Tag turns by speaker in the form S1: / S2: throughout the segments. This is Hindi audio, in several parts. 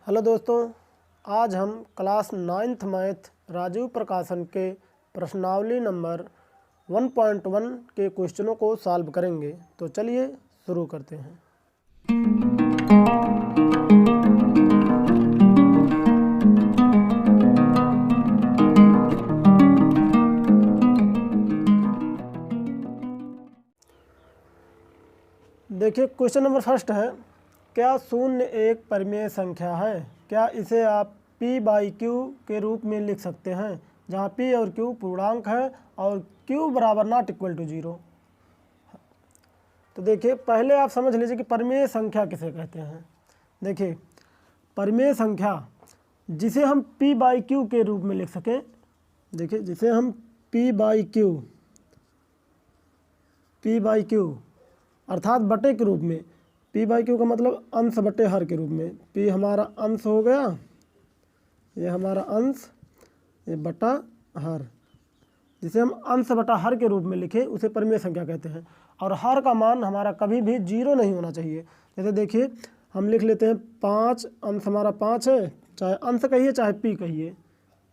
S1: हेलो दोस्तों, आज हम क्लास 9th मैथ राजीव प्रकाशन के प्रश्नावली नंबर 1.1 के क्वेश्चनों को सॉल्व करेंगे। तो चलिए शुरू करते हैं। देखिए, क्वेश्चन नंबर फर्स्ट है, क्या शून्य एक परिमेय संख्या है? क्या इसे आप p/q के रूप में लिख सकते हैं, जहाँ p और q पूर्णांक है और q बराबर नॉट इक्वल टू 0। तो देखिए, पहले आप समझ लीजिए कि परिमेय संख्या किसे कहते हैं। देखिए, परिमेय संख्या जिसे हम p/q के रूप में लिख सकें। देखिए, जिसे हम p/q अर्थात बटे के रूप में, p/q का मतलब अंश बटे हर के रूप में। p हमारा अंश हो गया, ये हमारा अंश, ये बटा हर। जिसे हम अंश बटा हर के रूप में लिखें उसे परिमेय संख्या कहते हैं। और हर का मान हमारा कभी भी 0 नहीं होना चाहिए। जैसे देखिए, हम लिख लेते हैं 5, अंश हमारा 5 है, चाहे अंश कहिए चाहे p कहिए,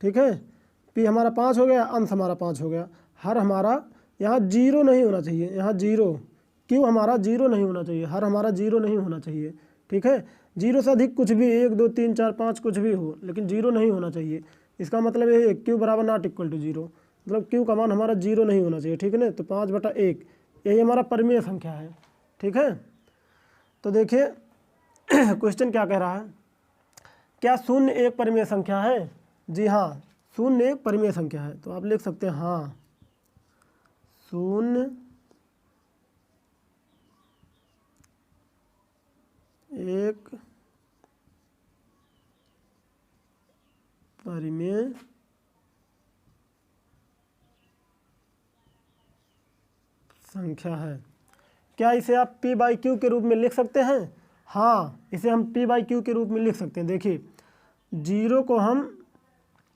S1: ठीक है। p हमारा 5 हो गया, अंश हमारा 5 हो गया। हर हमारा यहाँ 0 नहीं होना चाहिए, यहाँ 0। q हमारा 0 नहीं होना चाहिए, हर हमारा 0 नहीं होना चाहिए, ठीक है। 0 से अधिक कुछ भी, 1 2 3 4 5 कुछ भी हो, लेकिन 0 नहीं होना चाहिए। इसका मतलब ये है q बराबर नॉट इक्वल टू 0, मतलब q का मान हमारा 0 नहीं होना चाहिए, ठीक है ना। तो 5/1 यही हमारा परिमेय संख्या है, ठीक है। तो देखिए क्वेश्चन क्या कह रहा है, क्या शून्य एक परिमेय संख्या है? जी हाँ, शून्य एक परिमेय संख्या है। तो आप लिख सकते हैं हाँ, शून्य एक परिमेय संख्या है। क्या इसे आप p/q के रूप में लिख सकते हैं? हाँ, इसे हम p/q के रूप में लिख सकते हैं। देखिए, 0 को हम,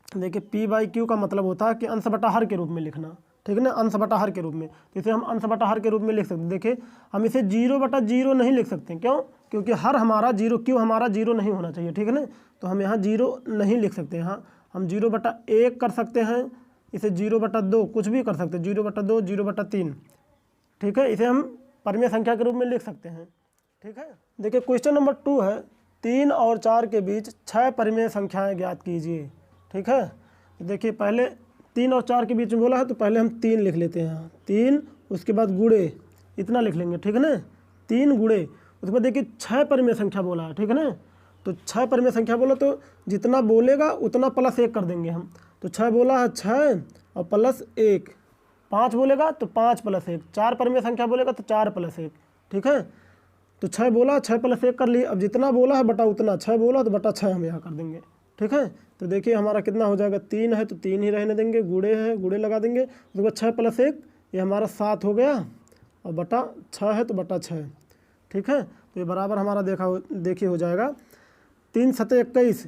S1: देखिए p/q का मतलब होता है कि अंश बटा हर के रूप में लिखना, ठीक है ना, अंश बटा हर के रूप में। तो इसे हम अंश बटा हर के रूप में लिख सकते हैं। देखिए, हम इसे 0/0 नहीं लिख सकते। क्यों? क्योंकि हर हमारा 0, q हमारा 0 नहीं होना चाहिए, ठीक है ना। तो हम यहाँ 0 नहीं लिख सकते। यहाँ हम 0/1 कर सकते हैं, इसे 0/2 कुछ भी कर सकते हैं, 0/2 0/3, ठीक है। इसे हम परिमेय संख्या के रूप में लिख सकते हैं, ठीक है। देखिए, क्वेश्चन नंबर 2 है, 3 और 4 के बीच 6 परिमेय संख्याएं ज्ञात कीजिए, ठीक है। देखिए, पहले 3 और 4 के बीच में बोला है, तो पहले हम 3 लिख लेते हैं यहाँ, 3, उसके बाद गुणे इतना लिख लेंगे, ठीक है ना, 3 गुणे। उसके बाद देखिए 6 परिमेय संख्या बोला है, ठीक है ना। तो 6 परिमेय संख्या बोला तो जितना बोलेगा उतना +1 कर देंगे हम। तो 6 बोला है 6 और +1, 5 बोलेगा तो 5 + 1, 4 परिमेय संख्या बोलेगा तो 4 + 1, ठीक है। तो 6 बोला, 6 + 1 कर लिए। अब जितना बोला है बटा उतना, 6 बोला तो बटा 6 हम यहाँ कर देंगे, ठीक है। तो देखिए हमारा कितना हो जाएगा, 3 है तो 3 ही रहने देंगे, गुणे है गुणे लगा देंगे। उसके बाद 6 + 1 ये हमारा 7 हो गया, और बटा 6 है तो बटा 6, ठीक है। तो ये बराबर हमारा देखिए हो जाएगा 3 × 7 = 21,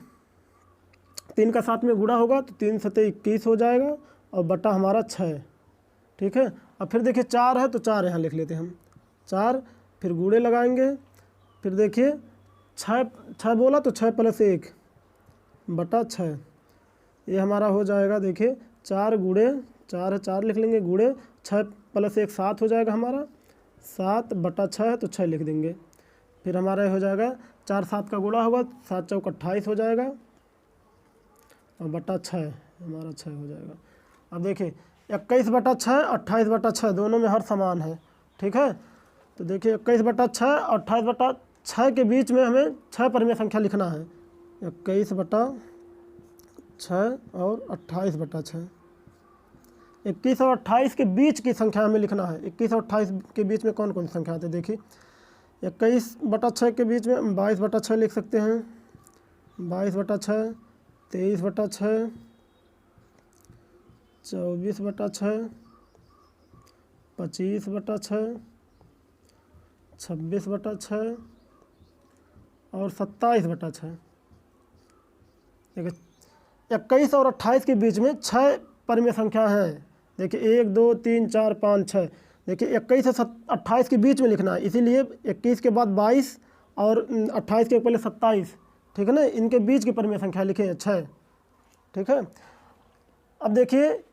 S1: 3 का 7 में गुणा होगा तो 3 × 7 = 21 हो जाएगा, और बटा हमारा 6, ठीक है। अब फिर देखिए 4 है तो 4 यहाँ लिख लेते हैं हम, 4, फिर गुणे लगाएंगे। फिर देखिए 6 बोला तो 6 + 1 बटा 6, ये हमारा हो जाएगा। देखिए 4 गुणे 4 है, 4 लिख लेंगे, गुणे 6 + 1 7 हो जाएगा हमारा, 7 बटा 6 है तो 6 लिख देंगे। फिर हमारा हो जाएगा 4 7 का गुणा होगा, 7 × 4 = 28 हो जाएगा, और बटा 6 हमारा 6 हो जाएगा। अब देखिए 21/6 28/6 दोनों में हर समान है, ठीक है। तो देखिए 21/6 और 28/6 के बीच में हमें 6 परिमेय संख्या लिखना है, 21/6 और 28/6। 21 और 28 के बीच की संख्या हमें लिखना है। 21 और 28 के बीच में कौन कौन सी संख्या आती है? देखिए 21/6 के बीच में 22/6 लिख सकते हैं, 22/6, 23/6, 24/6, 25/6, 26/6 और 27/6। देखिए 21 और 28 के बीच में 6 परिमेय संख्या है। देखिए 1 2 3 4 5 6। देखिए 21 से 28 के बीच में लिखना है, इसीलिए 21 के बाद 22 और 28 के पहले 27, ठीक है ना, इनके बीच की परिमेय संख्या लिखें 6, ठीक है। अब देखिए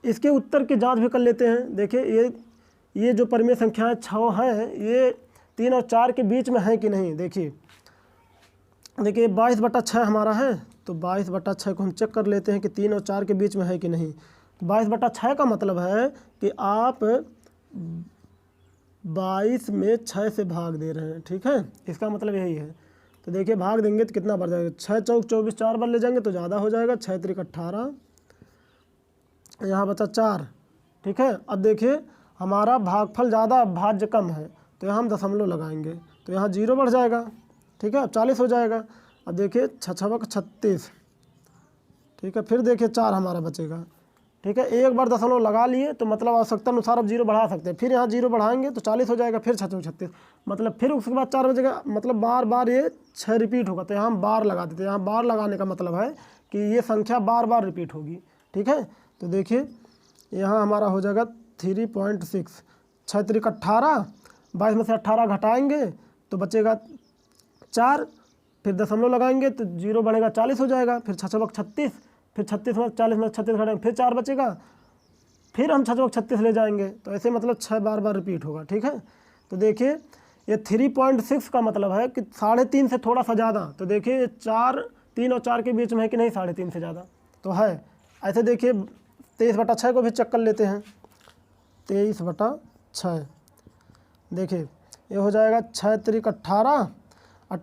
S1: इसके उत्तर की जांच भी कर लेते हैं। देखिए ये जो परिमेय संख्याएं 6 हैं ये 3 और 4 के बीच में है कि नहीं। देखिए 22/6 हमारा है, तो 22/6 को हम चेक कर लेते हैं कि 3 और 4 के बीच में है कि नहीं। 22/6 का मतलब है कि आप 22 में 6 से भाग दे रहे हैं, ठीक है, इसका मतलब यही है। तो देखिए भाग देंगे तो कितना बढ़ जाएगा, 6 चौक 24, 4 बार ले जाएंगे तो ज़्यादा हो जाएगा, 6 त्रिक 18, यहाँ बचा 4, ठीक है। अब देखिए हमारा भागफल ज़्यादा भाज्य कम है, तो यहाँ हम दशमलव लगाएंगे तो यहाँ 0 बढ़ जाएगा, ठीक है, अब 40 हो जाएगा। अब देखिए 6 छक 36, ठीक है, फिर देखिए 4 हमारा बचेगा, ठीक है। एक बार दशमलव लगा लिए तो मतलब आवश्यकता अनुसार अब 0 बढ़ा सकते हैं, फिर यहाँ 0 बढ़ाएंगे तो 40 हो जाएगा, फिर 6 चौक 36, मतलब फिर उसके बाद 4 बचेगा, मतलब बार बार ये 6 रिपीट होगा, तो यहाँ हम बार लगा देते हैं। यहाँ बार लगाने का मतलब है कि ये संख्या बार बार रिपीट होगी, ठीक है। तो देखिए यहाँ हमारा हो जाएगा 3.6, 6 त्रिक 18, 22 में से 18 घटाएंगे तो बचेगा 4, फिर दशमलव लगाएंगे तो 0 बढ़ेगा, 40 हो जाएगा, फिर 6 छक 36, फिर 36 में 40 में 36 घटाएंगे, फिर 4 बचेगा, फिर हम 6 चौक 36 ले जाएंगे, तो ऐसे मतलब 6 बार बार रिपीट होगा, ठीक है। तो देखिए ये 3.6 का मतलब है कि 3.5 से थोड़ा सा ज़्यादा। तो देखिए 3 और 4 के बीच में है कि नहीं, 3.5 से ज़्यादा तो है। ऐसे देखिए 23/6 को भी चेक कर लेते हैं, 23/6, देखिए ये हो जाएगा 6 त्रिक 18, अब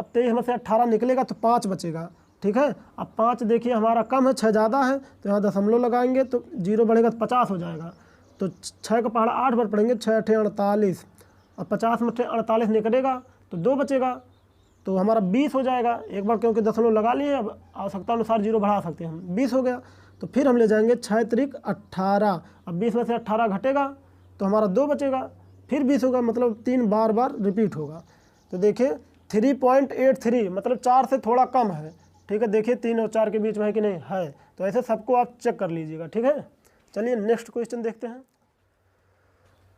S1: 23 में से 18 निकलेगा तो 5 बचेगा, ठीक है। अब 5 देखिए हमारा कम है, 6 ज़्यादा है, तो यहाँ दशमलव लगाएंगे तो 0 बढ़ेगा तो 50 हो जाएगा, तो 6 का पहाड़ा 8 बार पढ़ेंगे, 6 8 48, अब 50 में 48 निकलेगा तो 2 बचेगा, तो हमारा 20 हो जाएगा। एक बार क्योंकि दशमलव लगा लिए, अब आवश्यकता अनुसार 0 बढ़ा सकते हैं हम, 20 हो गया। तो फिर हम ले जाएंगे 6 त्रिक 18, अब 20 में से 18 घटेगा तो हमारा 2 बचेगा, फिर 20 होगा, मतलब 3 बार बार रिपीट होगा। तो देखिए 3.83 मतलब 4 से थोड़ा कम है, ठीक है। देखिए 3 और 4 के बीच में है कि नहीं, है। तो ऐसे सबको आप चेक कर लीजिएगा, ठीक है। चलिए नेक्स्ट क्वेश्चन देखते हैं।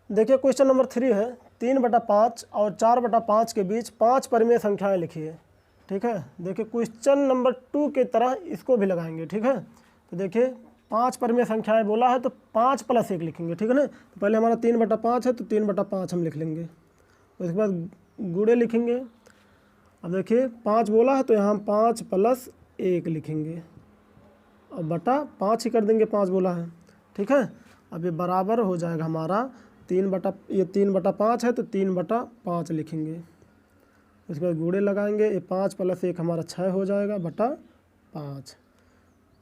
S1: देखिए क्वेश्चन नंबर 3 है, 3/5 और 4/5 के बीच 5 परिमेय संख्याएं लिखिए, ठीक है। देखिए क्वेश्चन नंबर 2 के तरह इसको भी लगाएंगे, ठीक है। तो देखिए 5 परिमेय संख्याएं बोला है तो 5 + 1 लिखेंगे, ठीक है ना। तो पहले हमारा 3/5 है तो 3/5 हम लिख लेंगे, उसके बाद गुणे लिखेंगे। अब देखिए 5 बोला है तो यहाँ हम 5 + 1 लिखेंगे और बटा 5 ही कर देंगे, 5 बोला है, ठीक है। अब ये बराबर हो जाएगा हमारा 3/5 है तो 3/5 लिखेंगे, उसके बाद गुणे लगाएंगे, ये 5 + 1 हमारा 6 हो जाएगा बटा 5।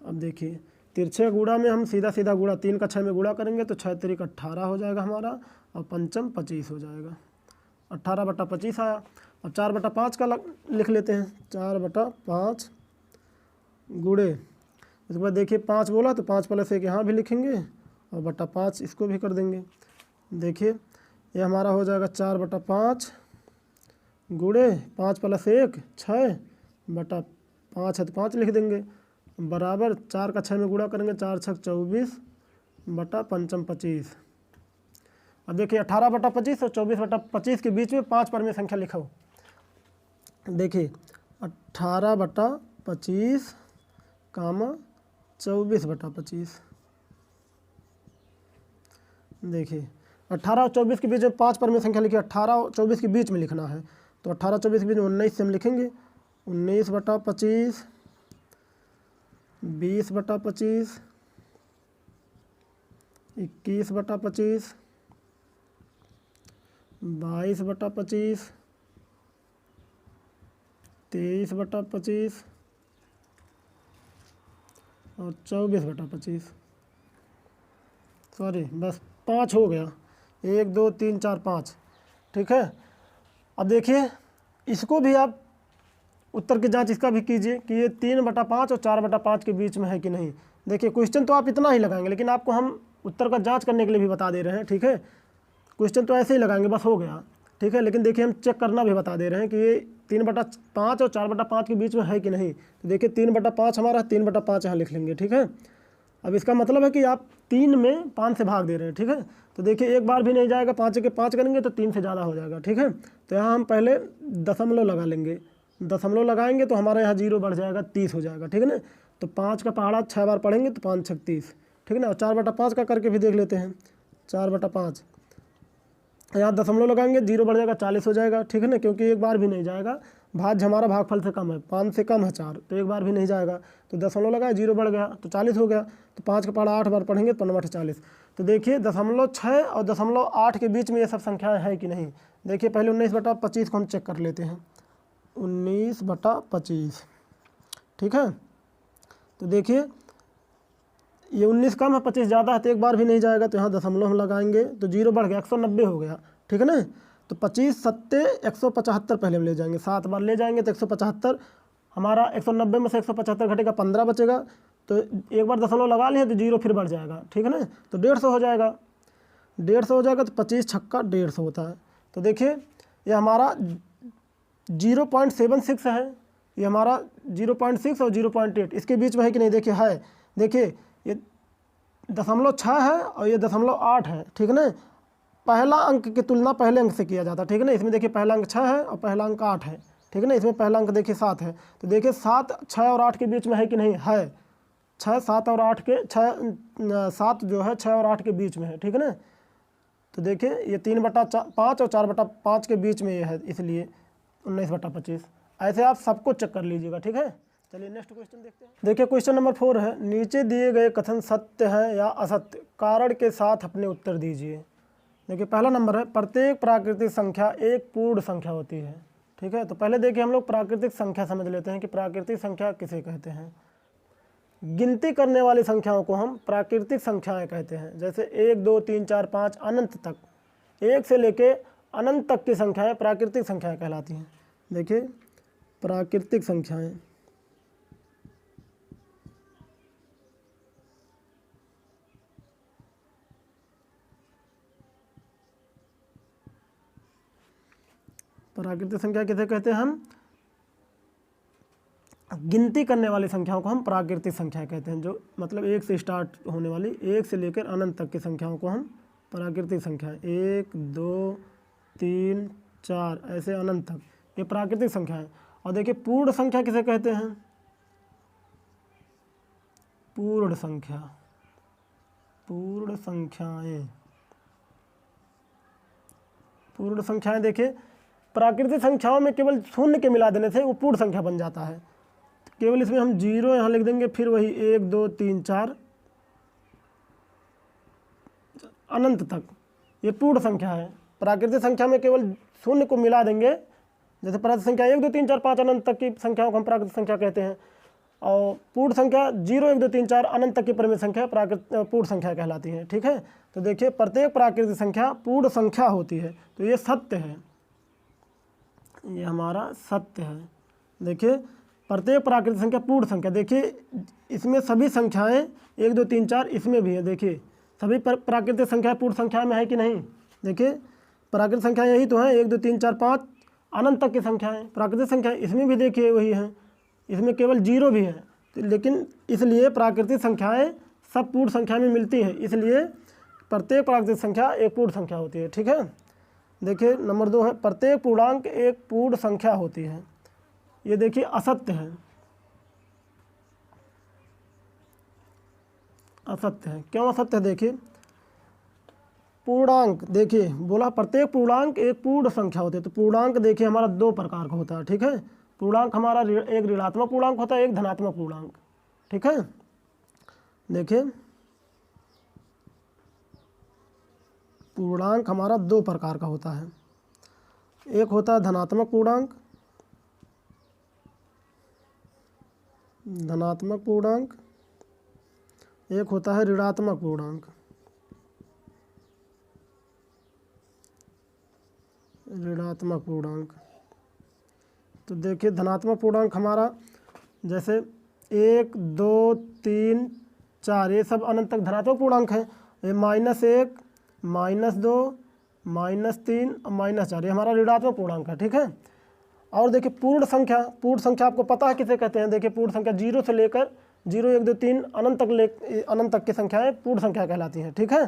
S1: अब देखिए तिरछे गुणा में हम सीधा सीधा गुणा 3 का 6 में गुणा करेंगे तो 6 त्रिक 18 हो जाएगा हमारा, और पंचम 25 हो जाएगा, 18/25 आया। अब 4/5 का लिख लेते हैं, 4/5 गुणे, उसके बाद देखिए 5 बोला तो 5 + 1 यहाँ भी लिखेंगे और बटा 5 इसको भी कर देंगे। देखिए ये हमारा हो जाएगा 4/5 गुणे 5 + 1 6 बटा 5 है तो 5 लिख देंगे, बराबर 4 का 6 में गुणा करेंगे, 4 छक 24 बटा पंचम 25। अब देखिए 18/25 और 24/25 के बीच में 5 परिमेय संख्या लिखो। देखिए 18/25 कामा 24/25, देखिए 18 और 24 के बीच में 5 परिमेय संख्या लिखिए, 18 और 24 के बीच में लिखना है, तो 18 24 के बीच में 19 से हम लिखेंगे, 19/25, 20/25, 21/25, 22/25, 23/25 और 24/25। सॉरी बस 5 हो गया, 1 2 3 4 5, ठीक है। अब देखिए इसको भी आप उत्तर की जांच इसका भी कीजिए कि ये 3/5 और 4/5 के बीच में है कि नहीं। देखिए क्वेश्चन तो आप इतना ही लगाएंगे, लेकिन आपको हम उत्तर का जांच करने के लिए भी बता दे रहे हैं, ठीक है। क्वेश्चन तो ऐसे ही लगाएंगे बस हो गया, ठीक है। लेकिन देखिए हम चेक करना भी बता दे रहे हैं कि ये 3/5 और 4/5 के बीच में है कि नहीं। तो देखिए 3/5 हमारा 3/5 यहाँ लिख लेंगे, ठीक है। अब इसका मतलब है कि आप 3 में 5 से भाग दे रहे हैं, ठीक है। तो देखिए एक बार भी नहीं जाएगा, 5 के 5 करेंगे तो 3 से ज़्यादा हो जाएगा, ठीक है। तो यहाँ हम पहले दशमलव लगा लेंगे, दशमलव लगाएंगे तो हमारे यहाँ 0 बढ़ जाएगा, 30 हो जाएगा, ठीक है ना। तो 5 का पहाड़ा 6 बार पढ़ेंगे तो 5 छक 30, ठीक है ना। और 4/5 का करके भी देख लेते हैं, 4/5, यहाँ दशमलव लगाएंगे 0 बढ़ जाएगा, 40 हो जाएगा, ठीक है ना, क्योंकि एक बार भी नहीं जाएगा। भाज्य हमारा भागफल से कम है, 5 से कम है 4, तो एक बार भी नहीं जाएगा। तो दशमलव लगाए, 0 बढ़ गया तो 40 हो गया। तो 5 का पहाड़ा 8 बार पढ़ेंगे तो 5×8 = 40। तो देखिए 0.6 और 0.8 के बीच में ये सब संख्याएं हैं कि नहीं। देखिए पहले 19/25 को हम चेक कर लेते हैं, 19/25, ठीक है। तो देखिए ये 19 कम है, 25 ज़्यादा है, तो एक बार भी नहीं जाएगा। तो यहाँ दशमलव हम लगाएंगे तो 0 बढ़ गया, 190 हो गया, ठीक है ना। तो 25 सत्ते 175 पहले हम ले जाएंगे, 7 बार ले जाएंगे तो 175, हमारा 190 में से 175 घटेगा, 15 बचेगा। तो एक बार दशमलव लगा लिए तो 0 फिर बढ़ जाएगा, ठीक है ना। तो 150 हो जाएगा, 150 हो जाएगा। तो 25 छक्का 150 होता है। तो देखिए ये हमारा 0.76 है, ये हमारा 0.6 और 0.8 इसके बीच में है कि नहीं। देखिए है, देखिए ये 0.6 है और ये 0.8 है, ठीक है ना। पहला अंक की तुलना पहले अंक से किया जाता है, ठीक है ना। इसमें देखिए पहला अंक 6 है और पहला अंक 8 है, ठीक है ना। इसमें पहला अंक देखिए 7 है। तो देखिए 7 6 और 8 के बीच में है कि नहीं, है। 6 7 और 8 के 7 जो है 6 और 8 के बीच में है, ठीक है ना। तो देखिए ये 3/5 और 4/5 के बीच में ये है, इसलिए 19/25। ऐसे आप सबको चेक कर लीजिएगा, ठीक है। चलिए नेक्स्ट क्वेश्चन देखते हैं। देखिए क्वेश्चन नंबर 4 है, नीचे दिए गए कथन सत्य है या असत्य, कारण के साथ अपने उत्तर दीजिए। देखिए पहला नंबर है, प्रत्येक प्राकृतिक संख्या एक पूर्ण संख्या होती है, ठीक है। तो पहले देखिए हम लोग प्राकृतिक संख्या समझ लेते हैं कि प्राकृतिक संख्या किसे कहते हैं। गिनती करने वाली संख्याओं को हम प्राकृतिक संख्याएं कहते हैं। जैसे 1 2 3 4 5 अनंत तक, 1 से लेके अनंत तक की संख्याएं प्राकृतिक संख्याएं कहलाती हैं। देखिए प्राकृतिक संख्याएं, प्राकृतिक संख्या किसे कहते हैं हम, गिनती करने वाली संख्याओं को हम प्राकृतिक संख्या कहते हैं। जो मतलब 1 से स्टार्ट होने वाली, 1 से लेकर अनंत तक की संख्याओं को हम प्राकृतिक संख्या, 1 2 3 4 ऐसे अनंत तक, ये प्राकृतिक संख्या है। और देखिए पूर्ण संख्या किसे कहते हैं, पूर्ण संख्या, पूर्ण संख्याएं, पूर्ण संख्याएं। देखिए प्राकृतिक संख्याओं में केवल शून्य के मिला देने से वो पूर्ण संख्या बन जाता है। केवल इसमें हम 0 यहाँ लिख देंगे, फिर वही 1 2 3 4 अनंत तक, ये पूर्ण संख्या है। प्राकृतिक संख्या में केवल शून्य को मिला देंगे, जैसे प्राकृतिक संख्या 1 2 3 4 5 अनंत तक की संख्याओं को हम प्राकृतिक संख्या कहते हैं। और पूर्ण संख्या 0 1 2 3 4 अनंत तक की परिमित संख्या पूर्ण संख्या कहलाती है, ठीक है। तो देखिए प्रत्येक प्राकृतिक संख्या पूर्ण संख्या होती है, तो ये सत्य है, ये हमारा सत्य है। देखिए प्रत्येक प्राकृतिक संख्या पूर्ण संख्या, देखिए इसमें सभी संख्याएं 1 2 3 4 इसमें भी है। देखिए सभी प्राकृतिक संख्या पूर्ण संख्या में है कि नहीं। देखिए प्राकृतिक संख्या यही तो है, 1 2 3 4 5 अनंत तक की संख्याएं प्राकृतिक संख्या, इसमें भी देखिए वही है, इसमें केवल 0 भी है। तो लेकिन इसलिए प्राकृतिक संख्याएं सब पूर्ण संख्या में मिलती हैं, इसलिए प्रत्येक प्राकृतिक संख्या एक पूर्ण संख्या होती है, ठीक है। देखिए नंबर 2 है, प्रत्येक पूर्णांक एक पूर्ण संख्या होती है। ये देखिए असत्य है, असत्य है। क्यों असत्य है, देखिए पूर्णांक, देखिए बोला प्रत्येक पूर्णांक एक पूर्ण संख्या होती है। तो पूर्णांक देखिए हमारा 2 प्रकार का होता है, ठीक है। पूर्णांक हमारा एक ऋणात्मक पूर्णांक होता है, एक धनात्मक पूर्णांक, ठीक है। देखिए पूर्णांक हमारा 2 प्रकार का होता है, एक होता है धनात्मक पूर्णांक, धनात्मक पूर्णांक, एक होता है ऋणात्मक पूर्णांक, ऋणात्मक पूर्णांक। तो देखिए धनात्मक पूर्णांक हमारा जैसे 1 2 3 4 ये सब अनंत तक धनात्मक पूर्णांक है। ये -1 -2 -3 और -4 ये हमारा ऋणात्मक पूर्णांक है, ठीक है। और देखिए पूर्ण संख्या, पूर्ण संख्या आपको पता है किसे कहते हैं। देखिए पूर्ण संख्या 0 से लेकर 0 1 2 3 अनंत तक की संख्याएं पूर्ण संख्या कहलाती हैं, ठीक है।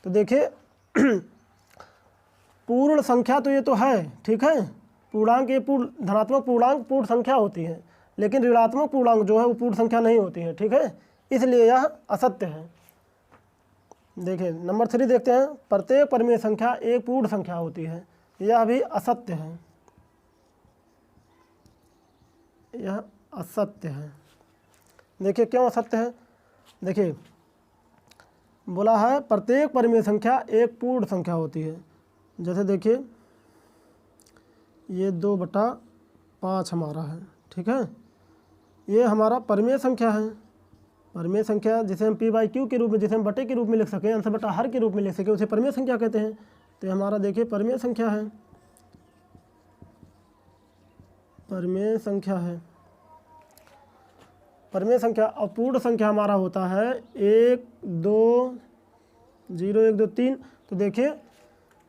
S1: तो देखिए पूर्ण संख्या तो ये तो है, ठीक है, पूर्णांक ये धनात्मक पूर्णांक पूर्ण संख्या होती है, लेकिन ऋणात्मक पूर्णांक जो है वो पूर्ण संख्या नहीं होती है, ठीक है, इसलिए यह असत्य है। देखिए नंबर 3 देखते हैं, प्रत्येक परिमेय संख्या एक पूर्ण संख्या होती है, यह भी असत्य है, यह असत्य है। देखिए क्यों असत्य है, देखिए बोला है प्रत्येक परिमेय संख्या एक पूर्ण संख्या होती है। जैसे देखिए ये 2/5 हमारा है, ठीक है, ये हमारा परिमेय संख्या है। परिमेय संख्या जिसे हम p/q के रूप में, जिसे हम बटे के रूप में लिख सकें, अंश बटा हर के रूप में लिख सकें, उसे परिमेय संख्या कहते हैं। तो हमारा देखिए परिमेय संख्या है, परिमेय संख्या है। परिमेय संख्या और पूर्ण संख्या हमारा होता है 1 2 0 1 2 3। तो देखिए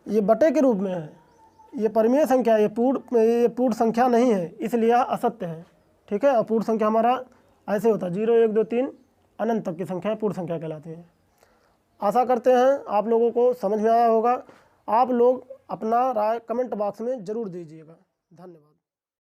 S1: ये बटे के रूप में है, ये परिमेय संख्या, ये पूर्ण संख्या नहीं है, इसलिए यह असत्य है, ठीक है। और पूर्ण संख्या हमारा ऐसे होता है 0 1 2 3 अनंत तक की संख्या पूर्ण संख्या कहलाती है। आशा करते हैं आप लोगों को समझ में आया होगा। आप लोग अपना राय कमेंट बॉक्स में ज़रूर दीजिएगा। धन्यवाद।